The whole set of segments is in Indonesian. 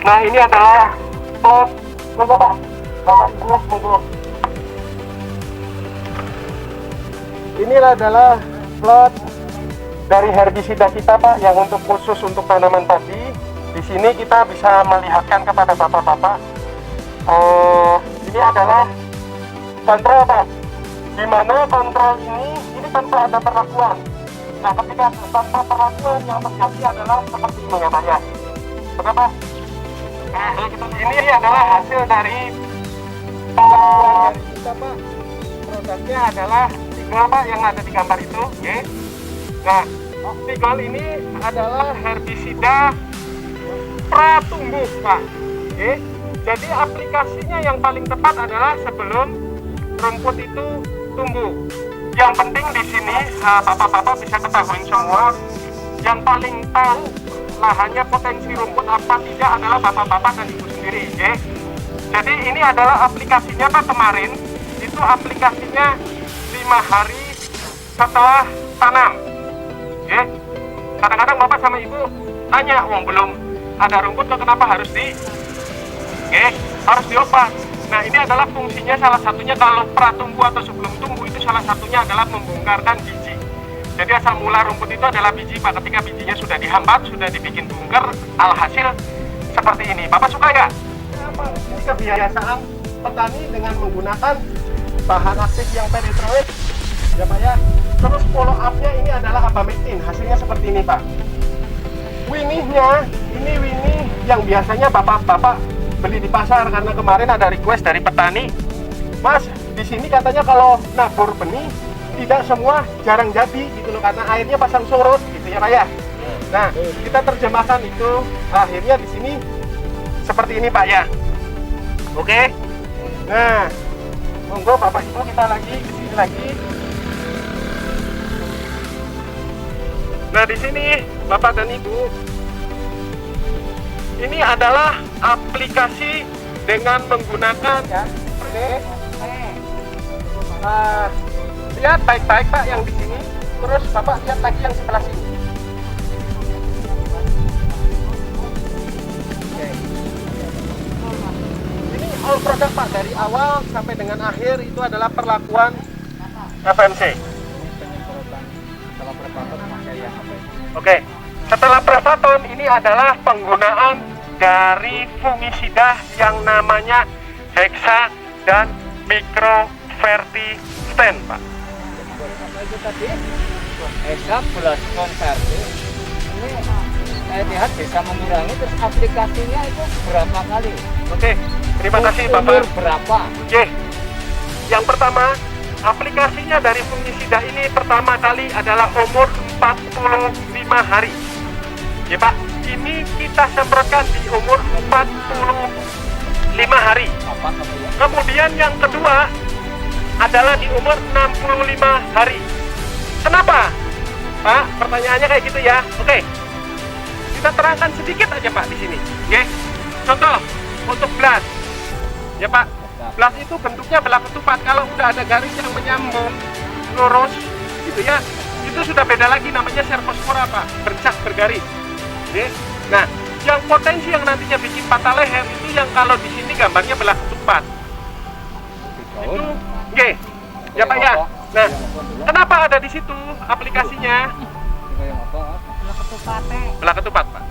Nah, ini adalah plot. Coba Pak, Bapak Ibu, monggo. Ini adalah plot dari herbisida kita Pak, yang untuk khusus untuk tanaman padi. Di sini kita bisa melihatkan kepada bapak-bapak. Ini adalah kontrol Pak. Di mana kontrol ini tanpa ada perlakuan. Nah, ketika tanpa perlakuan yang terjadi adalah seperti ini ya Pak ya. Kenapa? Nah, ini adalah hasil dari pengakuan dari kita Pak. Produknya adalah Tigol Pak yang ada di gambar itu. Okay. Nah, Tigol ini adalah herbisida pratumbuh Pak. Okay. Jadi aplikasinya yang paling tepat adalah sebelum rumput itu tumbuh. Yang penting di sini bapak-bapak bisa ketahui semua, yang paling tahu lahannya potensi rumput apa tidak adalah bapak-bapak dan ibu sendiri. Okay? Jadi ini adalah aplikasinya Pak, kemarin itu aplikasinya 5 hari setelah tanam. Okay? Kadang-kadang bapak sama ibu tanya, belum ada rumput kok kenapa harus harus diobat. Nah, ini adalah fungsinya, salah satunya kalau pratumbuh atau sebelum tumbuh itu salah satunya adalah membongkarkan biji. Jadi asal mula rumput itu adalah biji Pak. Ketika bijinya sudah dihambat, sudah dibikin bungker, alhasil seperti ini. Bapak suka nggak? Ini kebiasaan petani dengan menggunakan bahan aktif yang peritroid ya Pak ya. Terus follow up-nya ini adalah abamectin. Hasilnya seperti ini Pak. Winihnya, ini winih yang biasanya bapak-bapak beli di pasar, karena kemarin ada request dari petani, Mas, di sini katanya kalau nabur benih tidak semua jarang jadi gitu loh, karena airnya pasang surut gitu ya Pak ya. Nah, kita terjemahkan itu, akhirnya di sini seperti ini Pak ya. Oke. Nah, monggo Bapak Ibu kita lagi di sini lagi. Nah, di sini Bapak dan Ibu, ini adalah aplikasi dengan menggunakan ya. Lihat baik-baik Pak yang di sini, terus Bapak lihat lagi yang sebelah sini. Oke. Ini all product Pak, dari awal sampai dengan akhir itu adalah perlakuan FMC. Oke. Setelah Prevaton ini adalah penggunaan dari fungisida yang namanya Hexa dan Microfertistan Pak. Itu tadi Hexa plus Converte. Ini saya lihat bisa mengurangi, terus aplikasinya itu berapa kali? Oke, terima kasih Bapak. Umur berapa? Oke. Yang pertama, aplikasinya dari fungisida ini pertama kali adalah umur 45 hari. Ya Pak, ini kita semprotkan di umur 45 hari. Kemudian yang kedua adalah di umur 65 hari. Kenapa? Pak, pertanyaannya kayak gitu ya. Oke. Kita terangkan sedikit aja Pak di sini. Oke. Contoh untuk blas. Ya Pak, blas itu bentuknya belah ketupat. Kalau udah ada garis yang menyambung lurus gitu ya, itu sudah beda lagi, namanya servospora Pak, bercak bergaris. Oke. Nah, yang potensi yang nantinya bikin patah leher itu yang kalau di sini gambarnya belah ketupat. Itu, oke. Ya Pak ya. Nah, kenapa ada di situ aplikasinya? Belah ketupat Pak.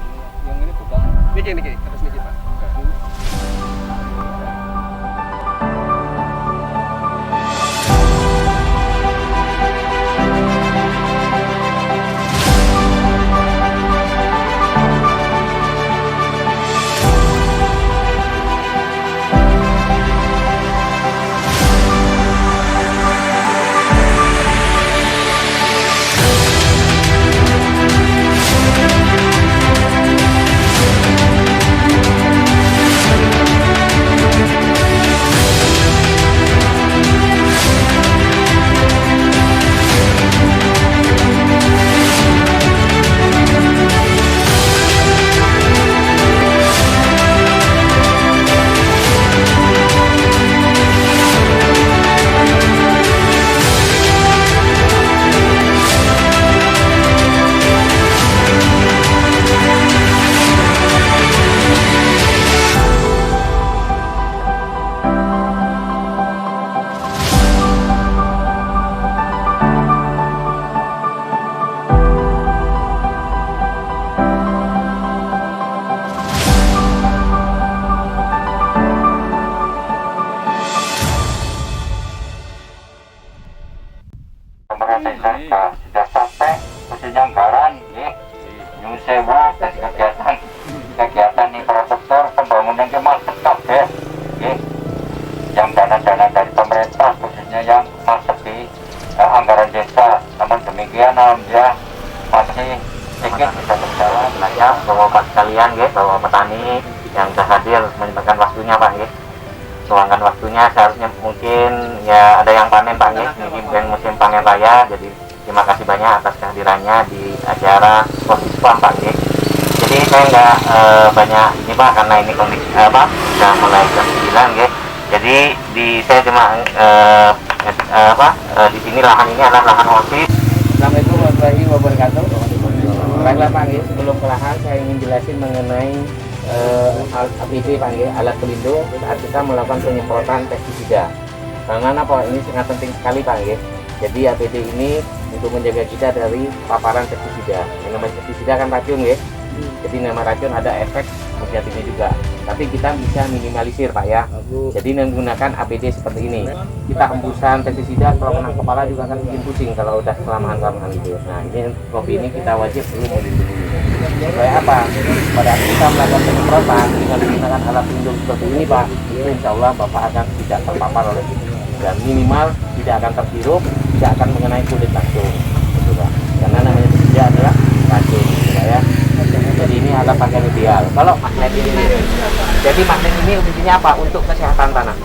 Yang ini bukan. Niki, terus niki Pak. Kabupaten Saka sudah sampai Penyanggaran nggih. Nyuwun sewu kegiatan infrastruktur pembangunan ke masuk kabeh nggih. Yang dana-dana dari pemerintah khususnya yang masuk di anggaran desa. Namun demikian ya masih sedikit bisa berjalan. Ya, Bapak sekalian nggih, Bapak petani yang sudah hadir menyempatkan waktunya Pak nggih. Luangkan waktunya, seharusnya mungkin ya ada yang panen Pak nggih, mungkin musim panen raya. Jadi terima kasih banyak atas kehadirannya di acara Posispan Pak nggih. Jadi saya nggak banyak ini Pak, karena ini kondisi sudah mulai jam 9 nggih. Jadi saya cuma di sini lahan ini adalah lahan OSIS. Assalamualaikum warahmatullahi wabarakatuh. Baiklah Pak nggih, sebelum ke lahan saya ingin jelasin mengenai APD Pak nggih, alat pelindung saat kita melakukan penyemprotan pestisida. Karena apa? Ini sangat penting sekali Pak nggih. Jadi APD ini untuk menjaga kita dari paparan pestisida. Yang namanya pestisida kan racun nggih. Jadi nama racun ada efek negatifnya juga. Tapi kita bisa minimalisir Pak ya. Jadi menggunakan APD seperti ini. Kita hembusan pestisida kalau kena kepala juga akan bikin pusing kalau udah kelamaan gitu. Nah ini kopi ini kita wajib perlu melindungi. Supaya apa? Pada saat kita melakukan penyemprotan dengan menggunakan alat pelindung seperti ini Pak, itu insya Allah Bapak akan tidak terpapar oleh itu. Dan minimal tidak akan terhirup, tidak akan mengenai kulit langsung. Gitu Pak. Karena namanya pestisida adalah racun ya. Jadi ini adalah pakaian ideal. Kalau magnet ini, jadi magnet ini fungsinya apa? Untuk kesehatan tanah.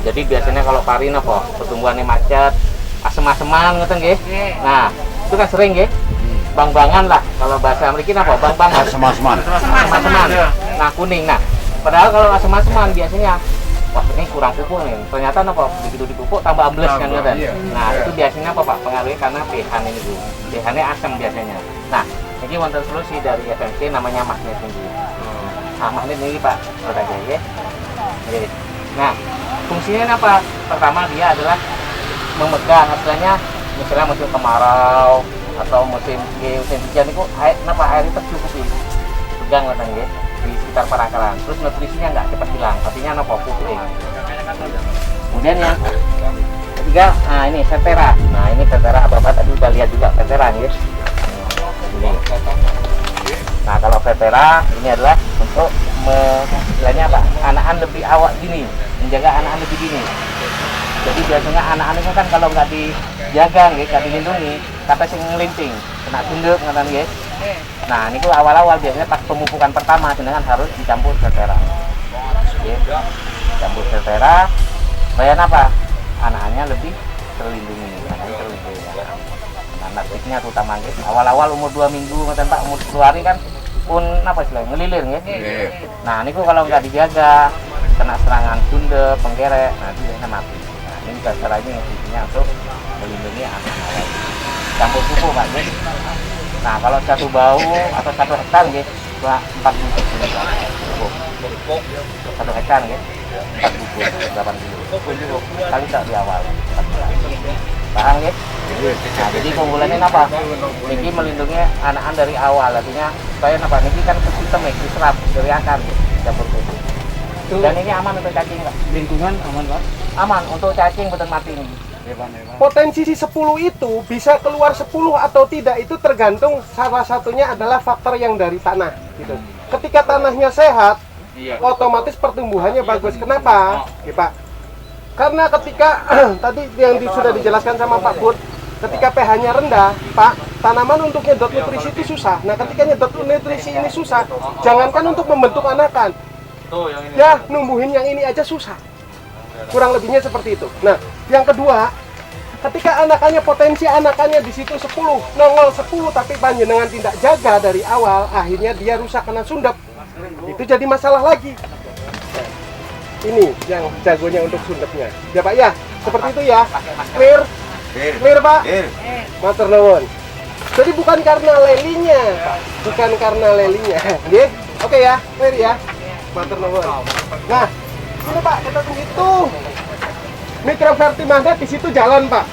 Jadi biasanya kalau pari apa? Pertumbuhannya macet, asem-aseman gitu nggih. Nah, itu kan sering nggih. Bang-bangan lah kalau bahasa Amerika apa? Bang-bangan. Asem-aseman. Asem-aseman. Nah, kuning. Nah, padahal kalau asem-aseman biasanya wah ini kurang pupuk nih. Ternyata apa? Begitu dipupuk tambah ambles kan gitu. Nah, itu biasanya apa Pak? Pengaruhnya karena pH ini dulu. pH-nya asam biasanya. Nah, ini wonten solusi dari FMC namanya magnet tinggi. Nah, magnet ini Pak, udah aja ya. Nah, fungsinya apa? Pertama dia adalah memegang, istilahnya misalnya musim kemarau atau musim hujan itu air itu tercukupi. Pegang katanya di sekitar perakaran. Terus nutrisinya nggak cepat hilang, artinya apa? Pupuk. Kemudian yang ketiga, nah ini Vertera. Nah ini Vertera, Bapak tadi udah lihat juga Vertera nih. Ini. Nah kalau Vertera ini adalah untuk istilahnya apa? Anakan lebih awak gini, menjaga anakan lebih dini. Jadi biasanya anak-anak itu kan kalau nggak dijaga, nggak dilindungi, kata sing ngelinting, kena tunduk, ngatan guys. Nah ini tuh awal-awal biasanya pas pemupukan pertama, dengan harus dicampur Vertera. Campur Vertera, bayan apa? Anak-anaknya lebih terlindungi, Nah, aktifnya terutama guys. Awal-awal umur 2 minggu, ngatan Pak, umur 10 hari kan pun apa sih ngelilir guys. Nah ini tuh kalau nggak dijaga, kena serangan sundep, penggerek, nah biasanya mati. Ini caranya fungsinya untuk melindungi anak-anak. Campur pupuk Pak guys. Nah kalau satu bau atau 1 hektar guys, 4 bungkus pupuk. 1 hektar guys, 4 bungkus 8 kilo. Kali tak di awal. Paham guys? Nah jadi keunggulannya apa? Ini melindungi anak-anak dari awal, artinya supaya apa? Ini kan sistemik, diserap dari akar campur pupuk. Dan ini aman untuk cacing Pak. Lingkungan aman Pak? Aman untuk cacing betul mati ini. Potensi 10 itu bisa keluar 10 atau tidak itu tergantung, salah satunya adalah faktor yang dari tanah gitu. Ketika tanahnya sehat, otomatis pertumbuhannya bagus. Kenapa? Ya, Pak. Karena ketika tadi yang sudah dijelaskan sama Pak Bud, ketika pH-nya rendah, Pak, tanaman untuk nyedot nutrisi itu susah. Nah, ketika nyedot nutrisi ini susah, jangankan untuk membentuk anakan, ya numbuhin yang ini aja susah. Kurang lebihnya seperti itu. Nah, yang kedua, ketika anakannya potensi anakannya di situ 10, nongol 10 tapi panjenengan tidak jaga dari awal, akhirnya dia rusak kena sundep. Itu jadi masalah lagi. Ini yang jagonya untuk sundepnya. Ya Pak ya, seperti itu ya. Clear? Clear Pak? Matur nuwun. Jadi bukan karena lelinya, Pak. Bukan karena lelinya. Nggih? Oke ya, clear ya. Matur nuwun. Nah, ini Pak, kita hitung. Mikroverti magnet di situ jalan Pak.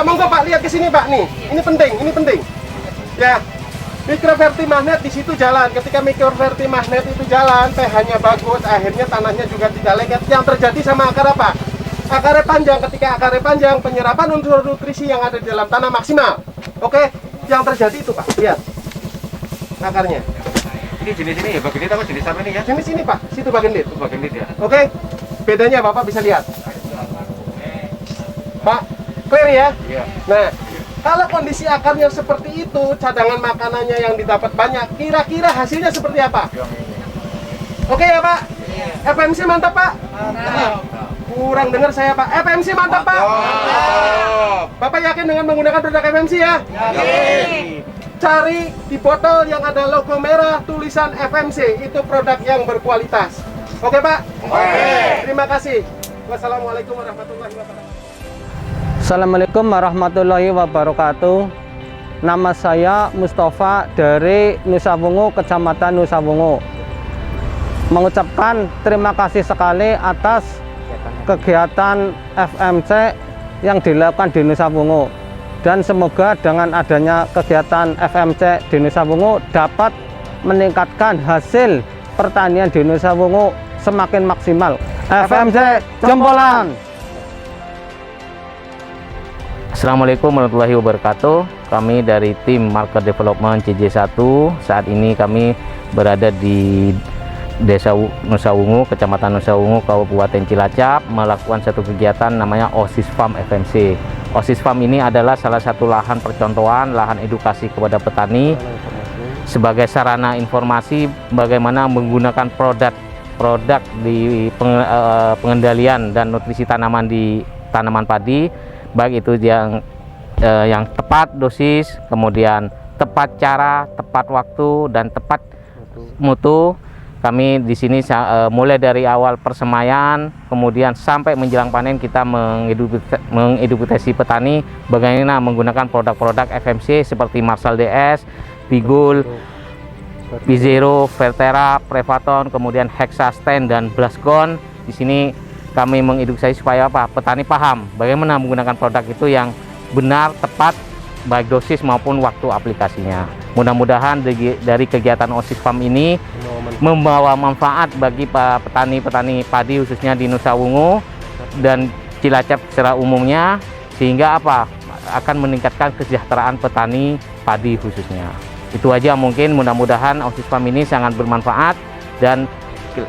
Monggo Pak lihat ke sini Pak nih. Ini penting. Ya. Mikroverti magnet di situ jalan. Ketika mikroverti magnet itu jalan, pH-nya bagus, akhirnya tanahnya juga tidak lengket. Yang terjadi sama akar apa? Akarnya panjang, ketika akarnya panjang, penyerapan unsur nutrisi yang ada di dalam tanah maksimal. Oke, yang terjadi itu Pak, lihat akarnya. Ini jenis ini ya, bagian apa jenis apa ini ya? Jenis ini Pak, situ bagian lid. Itu bagian lid ya. Oke, bedanya Bapak bisa lihat. Pak, clear ya? Iya. Nah, kalau kondisi akarnya seperti itu, cadangan makanannya yang didapat banyak, kira-kira hasilnya seperti apa? Oke ya Pak? FMC mantap Pak? Kurang dengar saya Pak. FMC mantap Pak? Bapak yakin dengan menggunakan produk FMC ya? Yakin. Cari di botol yang ada logo merah tulisan FMC, itu produk yang berkualitas. Oke Pak? Oke. Terima kasih. Wassalamualaikum warahmatullahi wabarakatuh. Assalamualaikum warahmatullahi wabarakatuh. Nama saya Mustafa dari Nusa Wungu, Kecamatan Nusa Wungu. Mengucapkan terima kasih sekali atas kegiatan FMC yang dilakukan di Nusa Wungu. Dan semoga dengan adanya kegiatan FMC di Nusa Wungu dapat meningkatkan hasil pertanian di Nusa Wungu semakin maksimal. FMC jempolan. Assalamualaikum warahmatullahi wabarakatuh. Kami dari tim Market Development CJ1. Saat ini kami berada di Desa Nusa Wungu, Kecamatan Nusa Wungu, Kabupaten Cilacap, melakukan satu kegiatan namanya OSIS Farm FMC. OSIS Farm ini adalah salah satu lahan percontohan, lahan edukasi kepada petani sebagai sarana informasi bagaimana menggunakan produk di pengendalian dan nutrisi tanaman di tanaman padi, baik itu yang tepat dosis, kemudian tepat cara, tepat waktu, dan tepat mutu. Kami di sini mulai dari awal persemaian, kemudian sampai menjelang panen kita mengedukasi petani bagaimana menggunakan produk-produk FMC seperti Marshall DS, Bigul, Bizero, Vertera, Prevaton, kemudian Hexasten dan Blascon. Di sini kami mengedukasi supaya petani paham bagaimana menggunakan produk itu yang benar, tepat, baik dosis maupun waktu aplikasinya. Mudah-mudahan dari kegiatan OSIS Farm ini membawa manfaat bagi petani-petani padi khususnya di Nusa Wungu dan Cilacap secara umumnya, sehingga akan meningkatkan kesejahteraan petani padi khususnya. Itu aja mungkin, mudah-mudahan OSIS Farm ini sangat bermanfaat dan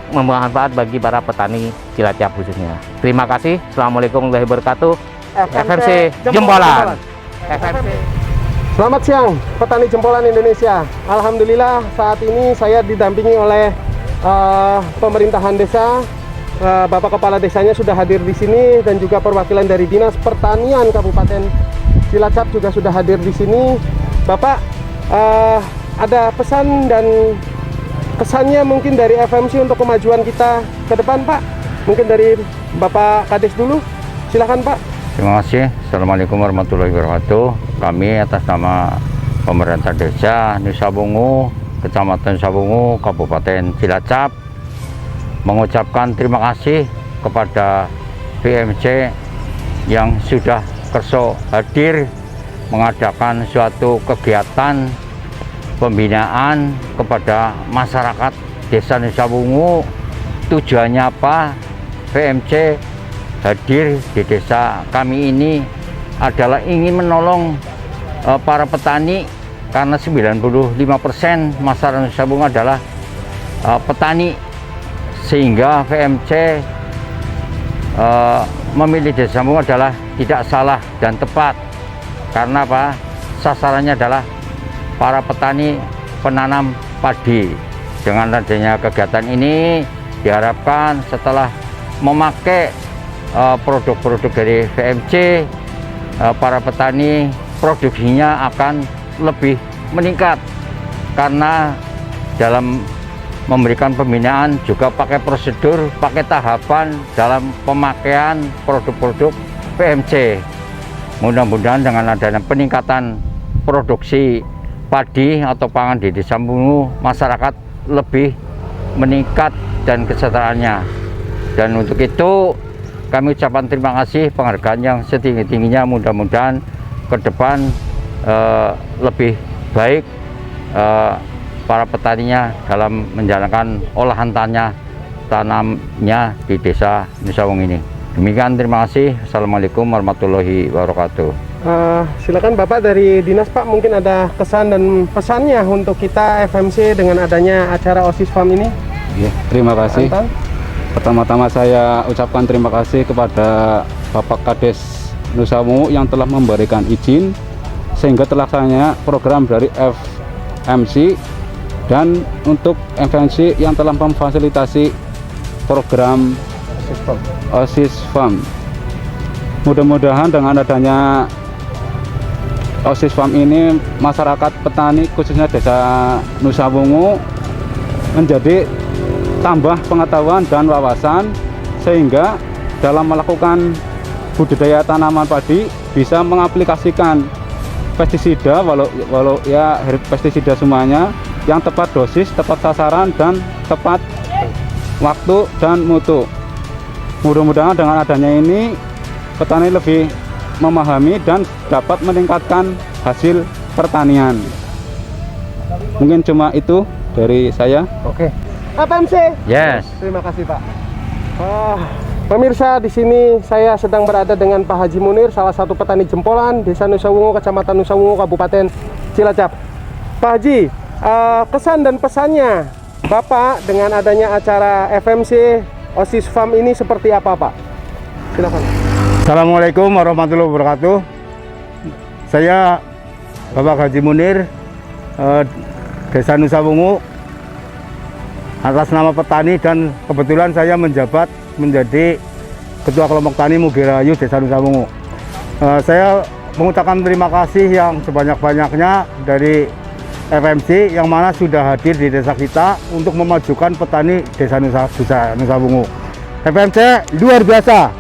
bermanfaat bagi para petani Cilacap khususnya. Terima kasih. Assalamualaikum warahmatullahi wabarakatuh. FMC Jempolan. FMC. Selamat siang, petani jempolan Indonesia. Alhamdulillah saat ini saya didampingi oleh pemerintahan desa. Bapak Kepala Desanya sudah hadir di sini dan juga perwakilan dari Dinas Pertanian Kabupaten Cilacap juga sudah hadir di sini. Bapak, ada pesan dan kesannya mungkin dari FMC untuk kemajuan kita ke depan, Pak? Mungkin dari Bapak Kades dulu, silakan Pak. Terima kasih. Assalamualaikum warahmatullahi wabarakatuh. Kami atas nama pemerintah desa Nusa Wungu, Kecamatan Nusa Wungu, Kabupaten Cilacap, mengucapkan terima kasih kepada PMC yang sudah kerso hadir mengadakan suatu kegiatan pembinaan kepada masyarakat desa Nusa Wungu. Tujuannya apa? PMC hadir di desa kami ini adalah ingin menolong para petani, karena 95% masyarakat Nusa Wungu adalah petani, sehingga PMC memilih desa Wungu adalah tidak salah dan tepat. Karena apa? Sasarannya adalah para petani penanam padi. Dengan adanya kegiatan ini diharapkan setelah memakai produk-produk dari VMC, para petani produksinya akan lebih meningkat, karena dalam memberikan pembinaan juga pakai prosedur, pakai tahapan dalam pemakaian produk-produk VMC. Mudah-mudahan dengan adanya peningkatan produksi padi atau pangan di Desa Wungu, masyarakat lebih meningkat dan kesejahteraannya. Dan untuk itu kami ucapkan terima kasih, penghargaan yang setinggi-tingginya. Mudah-mudahan ke depan lebih baik para petaninya dalam menjalankan olahan tanamnya di Desa Nusa Wungu ini. Demikian, terima kasih. Assalamualaikum warahmatullahi wabarakatuh. Silakan Bapak dari Dinas Pak, mungkin ada kesan dan pesannya untuk kita FMC dengan adanya acara OSIS FAM ini. Ya, terima kasih. Anton. Pertama-tama saya ucapkan terima kasih kepada Bapak Kades Nusa Wungu yang telah memberikan izin sehingga terlaksananya program dari FMC, dan untuk FMC yang telah memfasilitasi program OSIS FAM. Mudah-mudahan dengan adanya OSIS FAM ini, masyarakat petani khususnya Desa Nusa Wungu menjadi tambah pengetahuan dan wawasan, sehingga dalam melakukan budidaya tanaman padi bisa mengaplikasikan pestisida, walau ya pestisida semuanya yang tepat dosis, tepat sasaran, dan tepat waktu dan mutu. Mudah-mudahan dengan adanya ini petani lebih memahami dan dapat meningkatkan hasil pertanian. Mungkin cuma itu dari saya. Oke. FMC. Yes. Terima kasih Pak. Pemirsa, di sini saya sedang berada dengan Pak Haji Munir, salah satu petani jempolan Desa Nusa Wungu, Kecamatan Nusa Wungu, Kabupaten Cilacap. Pak Haji, kesan dan pesannya Bapak dengan adanya acara FMC OSIS FAM ini seperti apa Pak? Silakan. Assalamualaikum warahmatullahi wabarakatuh. Saya Bapak Haji Munir, Desa Nusa Wungu, atas nama petani, dan kebetulan saya menjabat menjadi Ketua Kelompok Tani Mugirayu Desa Nusa Wungu. Saya mengucapkan terima kasih yang sebanyak-banyaknya dari FMC yang mana sudah hadir di desa kita untuk memajukan petani Desa Nusa Wungu. FMC luar biasa.